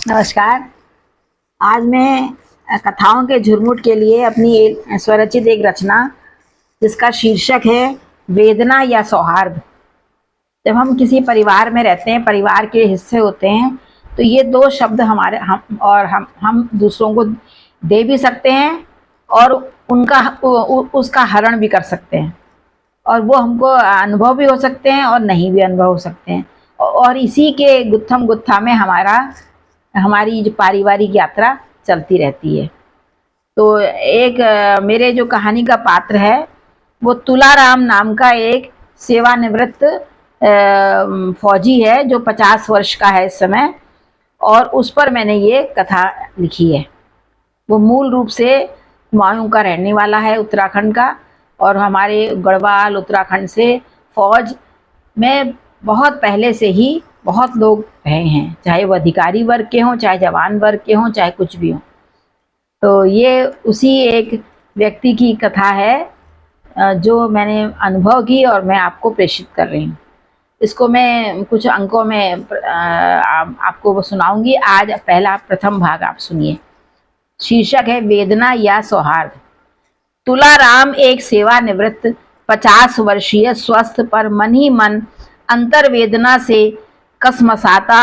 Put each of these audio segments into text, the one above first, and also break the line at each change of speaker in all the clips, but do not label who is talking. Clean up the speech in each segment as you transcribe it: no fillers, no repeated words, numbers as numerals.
नमस्कार। आज मैं कथाओं के झुरमुट के लिए अपनी एक स्वरचित एक रचना जिसका शीर्षक है वेदना या सौहार्द। जब हम किसी परिवार में रहते हैं, परिवार के हिस्से होते हैं, तो ये दो शब्द हमारे हम दूसरों को दे भी सकते हैं और उसका हरण भी कर सकते हैं, और वो हमको अनुभव भी हो सकते हैं और नहीं भी अनुभव हो सकते हैं। और इसी के गुत्थम गुत्था में हमारी जो पारिवारिक यात्रा चलती रहती है। तो एक मेरे जो कहानी का पात्र है वो तुलाराम नाम का एक सेवानिवृत्त फौजी है जो 50 वर्ष का है इस समय, और उस पर मैंने ये कथा लिखी है। वो मूल रूप से कुमाऊं का रहने वाला है, उत्तराखंड का, और हमारे गढ़वाल उत्तराखंड से फौज में बहुत पहले से ही बहुत लोग रहे हैं, चाहे वो अधिकारी वर्ग के हों, चाहे जवान वर्ग के हों, चाहे कुछ भी हों। तो ये उसी एक व्यक्ति की कथा है जो मैंने अनुभव की और मैं आपको प्रेषित कर रही हूँ। इसको मैं कुछ अंकों में आपको वो सुनाऊंगी। आज पहला प्रथम भाग आप सुनिए। शीर्षक है वेदना या सौहार्द। तुलाराम एक सेवानिवृत्त 50 वर्षीय स्वस्थ पर मन ही मन अंतर्वेदना से कसमसाता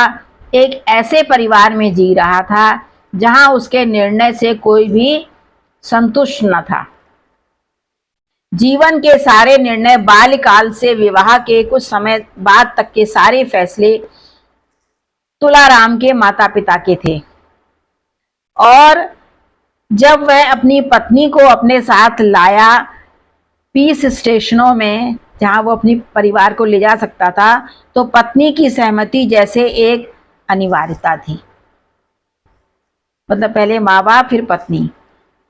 एक ऐसे परिवार में जी रहा था जहां उसके निर्णय से कोई भी संतुष्ट न था। जीवन के सारे निर्णय, बाल्यकाल से विवाह के कुछ समय बाद तक के सारे फैसले तुलाराम के माता पिता के थे, और जब वह अपनी पत्नी को अपने साथ लाया पीस स्टेशनों में जहां वो अपनी परिवार को ले जा सकता था, तो पत्नी की सहमति जैसे एक अनिवार्यता थी। मतलब पहले माँ बाप फिर पत्नी।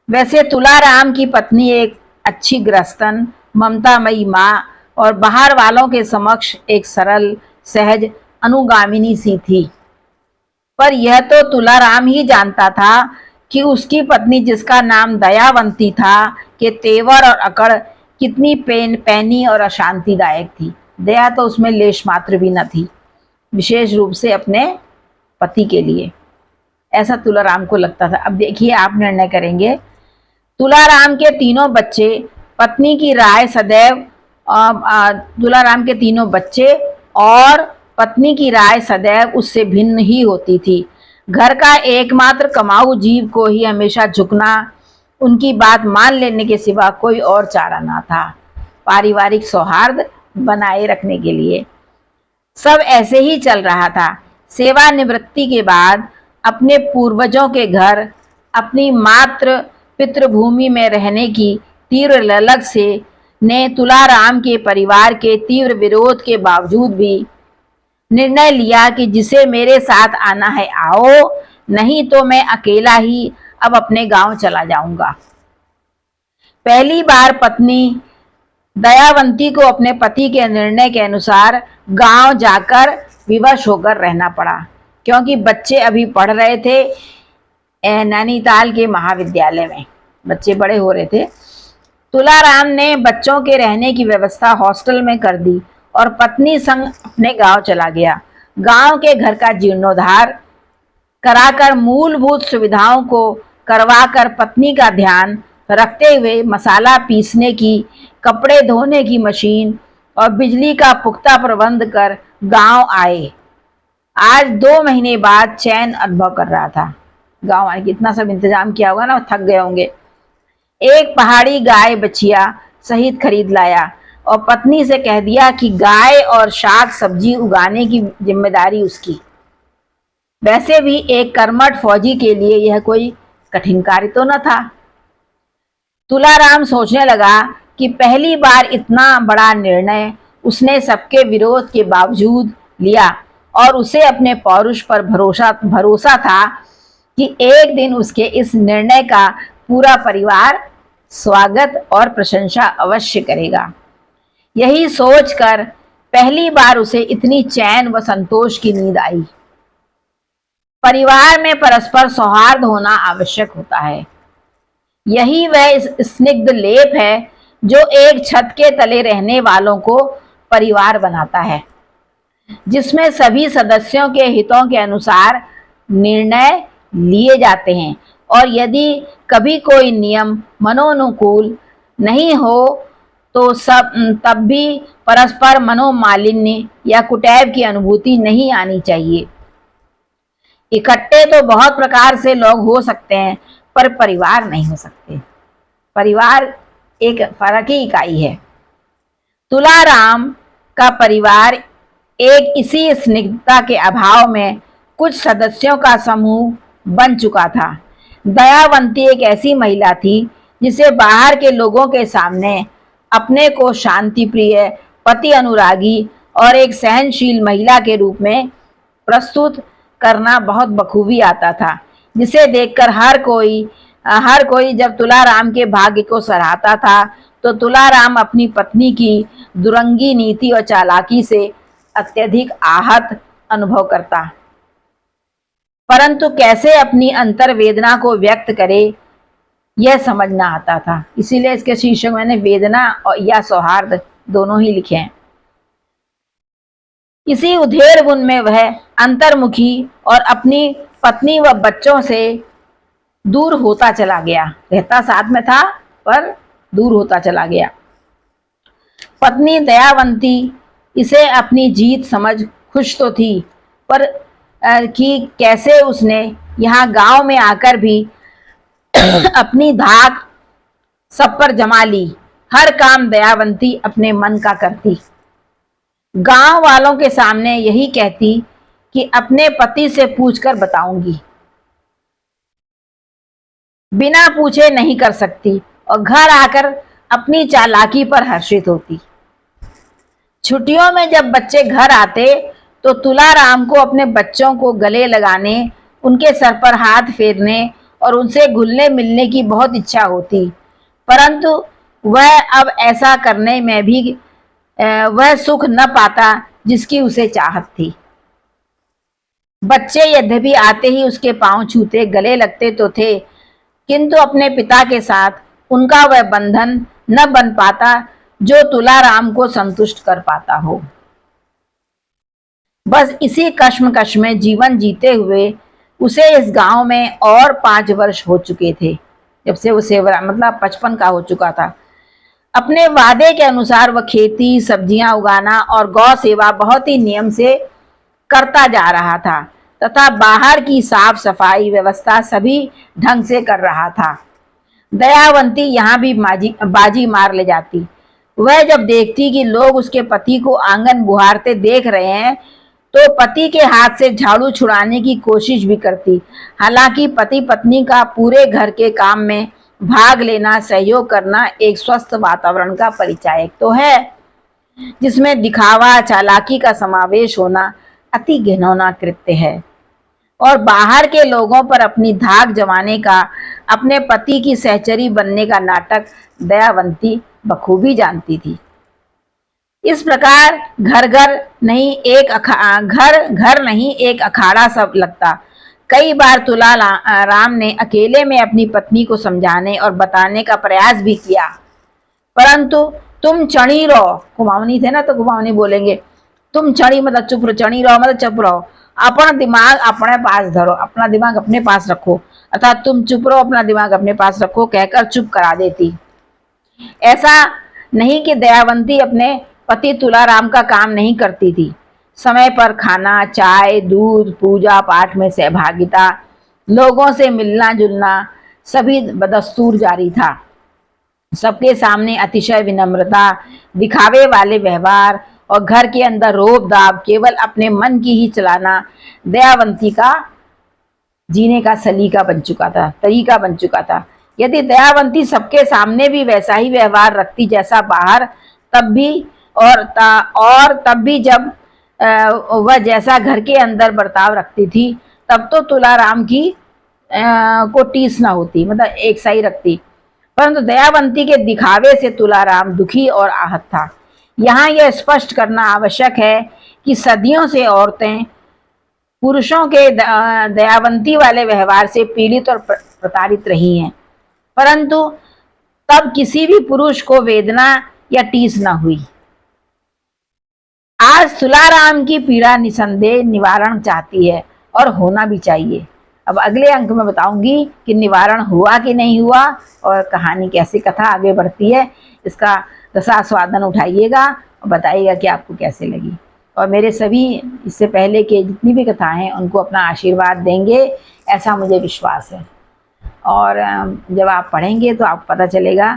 वैसे तुलाराम की पत्नी एक अच्छी गृहस्थन, ममतामयी माँ और बाहर वालों के समक्ष एक सरल सहज अनुगामिनी सी थी। पर यह तो तुलाराम ही जानता था कि उसकी पत्नी, जिसका नाम दयावंती था, के तेवर और अकड़ कितनी पैनी और अशांतिदायक थी। दया तो उसमें लेश मात्र भी न थी, विशेष रूप से अपने पति के लिए। ऐसा तुलाराम को लगता था। अब देखिए, आप निर्णय करेंगे। तुलाराम के तीनों बच्चे पत्नी की राय सदैव तुलाराम के तीनों बच्चे और पत्नी की राय सदैव उससे भिन्न ही होती थी। घर का एकमात्र कमाऊ जीव को ही हमेशा झुकना, उनकी बात मान लेने के सिवा कोई और चारा ना था। पारिवारिक सौहार्द बनाए रखने के लिए सब ऐसे ही चल रहा था। सेवानिवृत्ति के बाद अपने पूर्वजों के घर, अपनी मात्र पितृभूमि में रहने की तीव्र ललक से ने तुलाराम के परिवार के तीव्र विरोध के बावजूद भी निर्णय लिया कि जिसे मेरे साथ आना है आओ, नहीं तो मैं अकेला ही अब अपने गांव चला जाऊंगा। पहली बार पत्नी दयावंती को अपने पति के निर्णय के अनुसार गांव जाकर विवश होकर रहना पड़ा, क्योंकि बच्चे अभी पढ़ रहे थे नैनीताल के महाविद्यालय में। बच्चे बड़े हो रहे थे। तुलाराम ने बच्चों के रहने की व्यवस्था हॉस्टल में कर दी और पत्नी संग अपने गांव चला गया। गांव के घर का जीर्णोद्धार कराकर, मूलभूत सुविधाओं को करवाकर, पत्नी का ध्यान रखते हुए मसाला पीसने की, कपड़े धोने की मशीन और बिजली का पुख्ता प्रबंध कर गांव आए। आज 2 महीने बाद चैन अनुभव कर रहा था। गांव आने की इतना सब इंतजाम किया होगा ना, थक गए होंगे। एक पहाड़ी गाय बछिया सहित खरीद लाया और पत्नी से कह दिया कि गाय और शाक सब्जी उगाने की जिम्मेदारी उसकी। वैसे भी एक कर्मठ फौजी के लिए यह कोई कठिन कार्य तो न था। तुलाराम सोचने लगा कि पहली बार इतना बड़ा निर्णय उसने सबके विरोध के बावजूद लिया, और उसे अपने पौरुष पर भरोसा था कि एक दिन उसके इस निर्णय का पूरा परिवार स्वागत और प्रशंसा अवश्य करेगा। यही सोचकर पहली बार उसे इतनी चैन व संतोष की नींद आई। परिवार में परस्पर सौहार्द होना आवश्यक होता है। यही वह स्निग्ध लेप है जो एक छत के तले रहने वालों को परिवार बनाता है, जिसमें सभी सदस्यों के हितों के अनुसार निर्णय लिए जाते हैं, और यदि कभी कोई नियम मनोनुकूल नहीं हो तो तब भी परस्पर मनोमालिन्य या कुटैव की अनुभूति नहीं आनी चाहिए। इकट्ठे तो बहुत प्रकार से लोग हो सकते हैं, पर परिवार नहीं हो सकते। परिवार एक फर्क ही इकाई है। तुलाराम का परिवार एक इसी स्निग्धता के अभाव में कुछ सदस्यों का समूह बन चुका था। दयावंती एक ऐसी महिला थी जिसे बाहर के लोगों के सामने अपने को शांति प्रिय, पति अनुरागी और एक सहनशील महिला के रूप में प्रस्तुत करना बहुत बखूबी आता था, जिसे देखकर हर कोई जब तुलाराम के भाग्य को सराहता था तो तुलाराम अपनी पत्नी की दुरंगी नीति और चालाकी से अत्यधिक आहत अनुभव करता। परंतु कैसे अपनी अंतर्वेदना को व्यक्त करे यह समझना आता था। इसीलिए इसके शीर्षक मैंने वेदना या सौहार्द दोनों ही लिखे हैं। इसी उधेड़ बुन में वह अंतर्मुखी और अपनी पत्नी व बच्चों से दूर होता चला गया। रहता साथ में था पर दूर होता चला गया। पत्नी दयावंती इसे अपनी जीत समझ खुश तो थी, पर कि कैसे उसने यहाँ गांव में आकर भी अपनी धाक सब पर जमा ली। हर काम दयावंती अपने मन का करती। गांव वालों के सामने यही कहती कि अपने पति से पूछकर बताऊंगी, बिना पूछे नहीं कर सकती, और घर आकर अपनी चालाकी पर हर्षित होती। छुट्टियों में जब बच्चे घर आते तो तुलाराम को अपने बच्चों को गले लगाने, उनके सर पर हाथ फेरने और उनसे घुलने मिलने की बहुत इच्छा होती, परंतु वह अब ऐसा करने में भी वह सुख न पाता जिसकी उसे चाहत थी। बच्चे यद्यपि आते ही उसके पांव छूते, गले लगते तो थे, किंतु अपने पिता के साथ उनका वह बंधन न बन पाता जो तुलाराम को संतुष्ट कर पाता हो। बस इसी कश्मकश में जीवन जीते हुए उसे इस गांव में और 5 वर्ष हो चुके थे, जब से वो सेवरा मतलब 55 का हो चुका था। अपने वादे के अनुसार वह खेती, सब्जियां उगाना और गौ सेवा बहुत ही नियम से करता जा रहा था, तथा बाहर की साफ सफाई व्यवस्था सभी ढंग से कर रहा था। दयावंती यहाँ भी बाजी मार ले जाती। वह जब देखती कि लोग उसके पति को आंगन बुहारते देख रहे हैं तो पति के हाथ से झाड़ू छुड़ाने की कोशिश भी करती। हालांकि पति पत्नी का पूरे घर के काम में भाग लेना, सहयोग करना एक स्वस्थ वातावरण का परिचायक तो है, जिसमें दिखावा, चालाकी का समावेश होना अति घिनौना कृत्य है। और बाहर के लोगों पर अपनी धाक जमाने का, अपने पति की सहचरी बनने का नाटक दयावंती बखूबी जानती थी। इस प्रकार घर घर नहीं एक अखाड़ा सब लगता। कई बार तुलाराम ने अकेले में अपनी पत्नी को समझाने और बताने का प्रयास भी किया, परंतु तुम चढ़ी रहो, कुमाऊनी थे ना तो कुमाऊनी बोलेंगे, तुम चढ़ी मतलब चुप रहो, चढ़ी रहो मतलब चुप रहो, अपना दिमाग अपने पास धरो, अपना दिमाग अपने पास रखो, अर्थात तुम चुप रहो, अपना दिमाग अपने पास रखो कहकर चुप करा देती। ऐसा नहीं कि दयावंती अपने पति तुलाराम का काम नहीं करती थी। समय पर खाना, चाय, दूध, पूजा पाठ में सहभागिता, लोगों से मिलना जुलना सभी बदस्तूर जारी था। सबके सामने अतिशय विनम्रता, दिखावे वाले व्यवहार और घर के अंदर रोब दाब, केवल अपने मन की ही चलाना दयावंती का जीने का तरीका बन चुका था। यदि दयावंती सबके सामने भी वैसा ही व्यवहार रखती जैसा बाहर, तब भी जब वह जैसा घर के अंदर बर्ताव रखती थी, तब तो तुलाराम की को टीस ना होती, मतलब एक सा ही रखती। परंतु दयावंती के दिखावे से तुलाराम दुखी और आहत था। यहाँ यह स्पष्ट करना आवश्यक है कि सदियों से औरतें पुरुषों के दयावंती वाले व्यवहार से पीड़ित और प्रताड़ित रही हैं, परंतु तब किसी भी पुरुष को वेदना या टीस न हुई। आज तुलाराम की पीड़ा निसंदेह निवारण चाहती है और होना भी चाहिए। अब अगले अंक में बताऊंगी कि निवारण हुआ कि नहीं हुआ और कहानी कैसे, कथा आगे बढ़ती है, इसका रसास्वादन उठाइएगा और बताइएगा कि आपको कैसे लगी। और मेरे सभी इससे पहले के जितनी भी कथाएं हैं उनको अपना आशीर्वाद देंगे, ऐसा मुझे विश्वास है। और जब आप पढ़ेंगे तो आपको पता चलेगा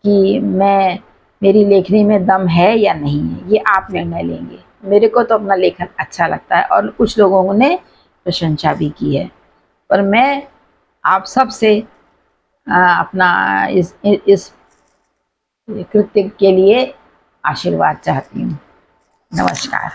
कि मेरी लेखनी में दम है या नहीं है, ये आप निर्णय लेंगे। मेरे को तो अपना लेखन अच्छा लगता है और कुछ लोगों ने प्रशंसा भी की है, पर मैं आप सब से अपना इस कृत्य के लिए आशीर्वाद चाहती हूँ। नमस्कार।